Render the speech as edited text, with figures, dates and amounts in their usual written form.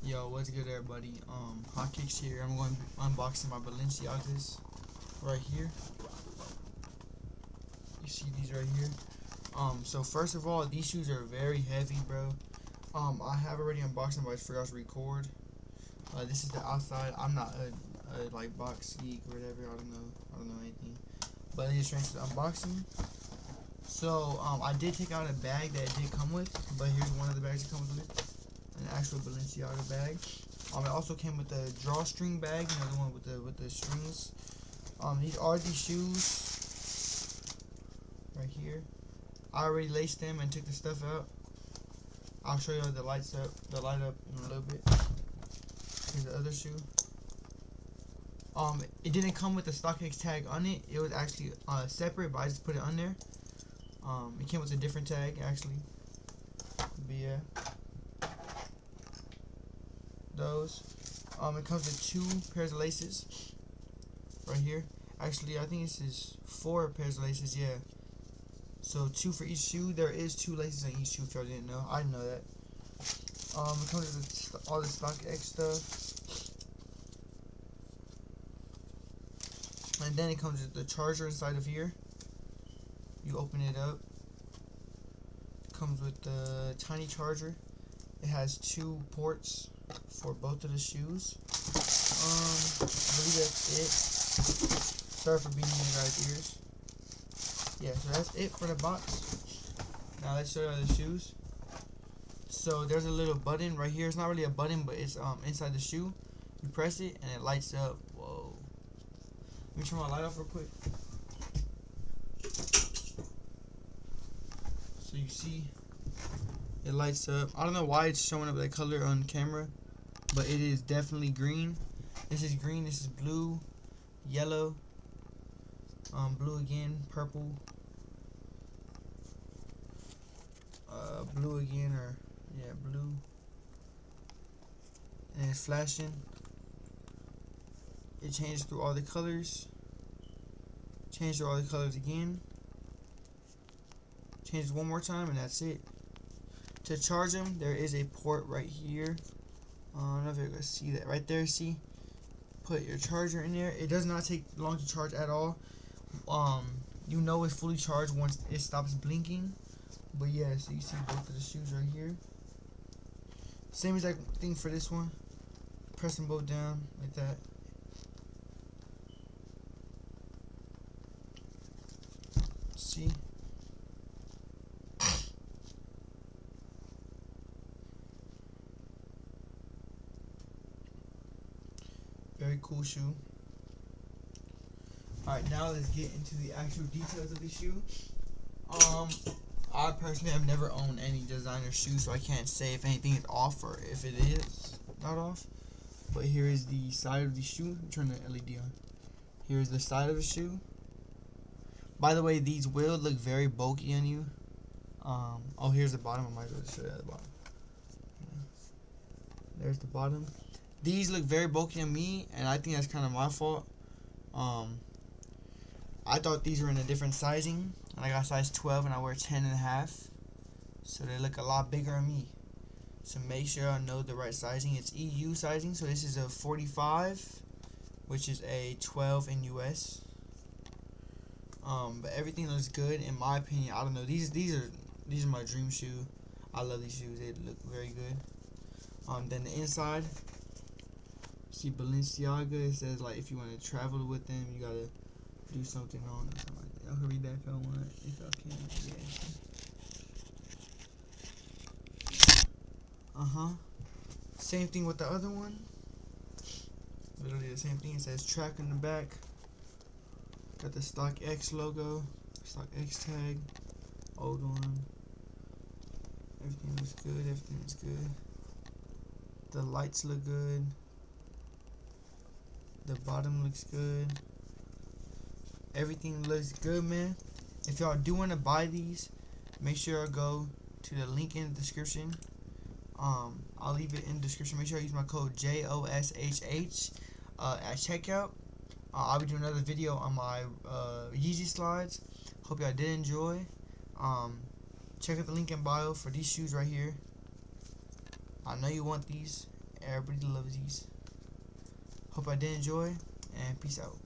Yo, what's good, everybody? Hotcakes here. I'm going to be unboxing my Balenciagas right here. You see these right here. So first of all, these shoes are very heavy, bro. I have already unboxed them, but I forgot to record. This is the outside. I'm not a like box geek or whatever. I don't know anything. But I just ran to the unboxing. So I did take out a bag that it did come with, but here's one of the bags it comes with. An actual Balenciaga bag. It also came with a drawstring bag, you know, the one with the strings. These are the shoes right here. I already laced them and took the stuff out. I'll show you the light up in a little bit. Here's the other shoe. It didn't come with the StockX tag on it. It was actually separate, but I just put it on there. It came with a different tag actually. But yeah. Those. It comes with 2 pairs of laces right here. Actually, I think this is 4 pairs of laces. Yeah. So 2 for each shoe. There is 2 laces on each shoe. If y'all didn't know, I didn't know that. It comes with all the StockX stuff, and then it comes with the charger inside of here. You open it up. It comes with the tiny charger. It has 2 ports for both of the shoes. I believe that's it. Sorry for beating you guys' ears. Yeah, so that's it for the box. Now let's show you the shoes. So there's a little button right here. It's not really a button, but it's inside the shoe. You press it and it lights up. Whoa. Let me turn my light off real quick. So you see it lights up. I don't know why it's showing up that color on camera, but it is definitely green. This is green, this is blue, yellow, blue again, purple, blue again, or yeah, blue, and it's flashing. It changes through all the colors, changes through all the colors again, changes one more time, and that's it. To charge them, there is a port right here. I don't know if you're going to see that right there. See? Put your charger in there. It does not take long to charge at all. You know it's fully charged once it stops blinking. But yeah, so you see both of the shoes right here. Same exact thing for this one. Press them both down like that. See? Very cool shoe. Alright, now let's get into the actual details of the shoe. I personally have never owned any designer shoes, so I can't say if anything is off or if it is not off. But here is the side of the shoe. Turn the LED on. Here is the side of the shoe. By the way, these will look very bulky on you. Oh, here's the bottom. I might as well show you the bottom. There's the bottom. These look very bulky on me, and I think that's kind of my fault. I thought these were in a different sizing, and I got size 12, and I wear 10.5, so they look a lot bigger on me. So make sure I know the right sizing. It's EU sizing, so this is a 45, which is a 12 in US. But everything looks good in my opinion. I don't know. These are my dream shoe. I love these shoes. They look very good. Then the inside. See Balenciaga, it says like if you want to travel with them, you gotta do something on it. Something like that. I can read that if I want, if I can. Yeah. Same thing with the other one. Literally the same thing. It says track in the back. Got the StockX logo, StockX tag, old one. Everything looks good. Everything is good. The lights look good. The bottom looks good. Everything looks good, man. If y'all do want to buy these, make sure I go to the link in the description. I'll leave it in the description. Make sure I use my code JOSHH at checkout. I'll be doing another video on my Yeezy slides. Hope y'all did enjoy. Check out the link in bio for these shoes right here. I know you want these. Everybody loves these. Hope I did enjoy, and peace out.